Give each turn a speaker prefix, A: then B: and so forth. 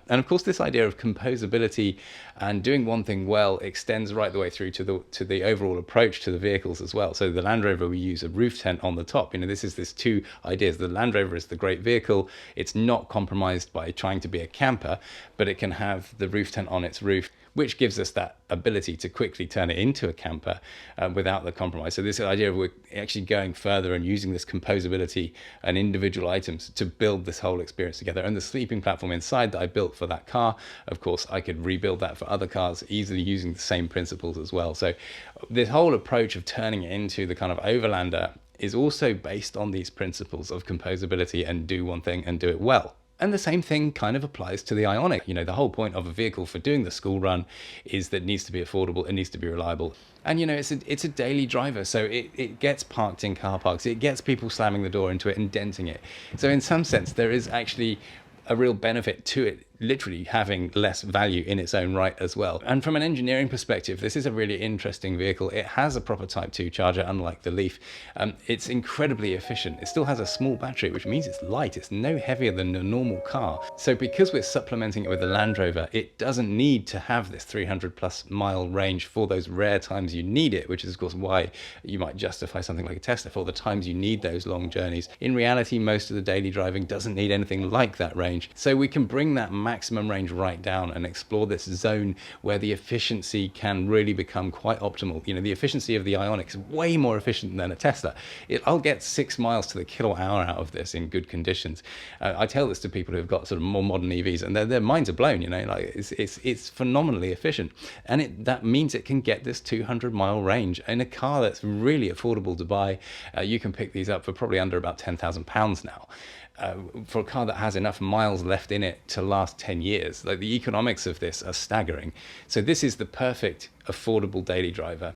A: And of course, this idea of composability and doing one thing well extends right the way through to the overall approach to the vehicles as well. So the Land Rover, we use a roof tent on the top. This is this two ideas. The Land Rover is the great vehicle. It's not compromised by trying to be a camper, but it can have the roof tent on its roof, which gives us that ability to quickly turn it into a camper without the compromise. So this idea of we're actually going further and using this composability and individual items to build this whole experience together. And the sleeping platform inside that I built for that car, of course, I could rebuild that for other cars easily using the same principles as well. So this whole approach of turning it into the kind of overlander is also based on these principles of composability and do one thing and do it well. And the same thing kind of applies to the Ioniq. The whole point of a vehicle for doing the school run is that it needs to be affordable, it needs to be reliable. And it's a daily driver, so it gets parked in car parks, it gets people slamming the door into it and denting it. So in some sense, there is actually a real benefit to it literally having less value in its own right as well. And from an engineering perspective, this is a really interesting vehicle. It has a proper Type 2 charger, unlike the Leaf. It's incredibly efficient. It still has a small battery, which means it's light. It's no heavier than a normal car. So because we're supplementing it with a Land Rover, it doesn't need to have this 300 plus mile range for those rare times you need it, which is of course why you might justify something like a Tesla for the times you need those long journeys. In reality, most of the daily driving doesn't need anything like that range. So we can bring that maximum range right down and explore this zone where the efficiency can really become quite optimal. The efficiency of the Ioniq is way more efficient than a Tesla. I'll get 6 miles to the kilowatt hour out of this in good conditions. I tell this to people who've got sort of more modern EVs, and their minds are blown. It's phenomenally efficient, and that means it can get this 200-mile range in a car that's really affordable to buy. You can pick these up for probably under about £10,000 now. For a car that has enough miles left in it to last 10 years. The economics of this are staggering. So this is the perfect affordable daily driver.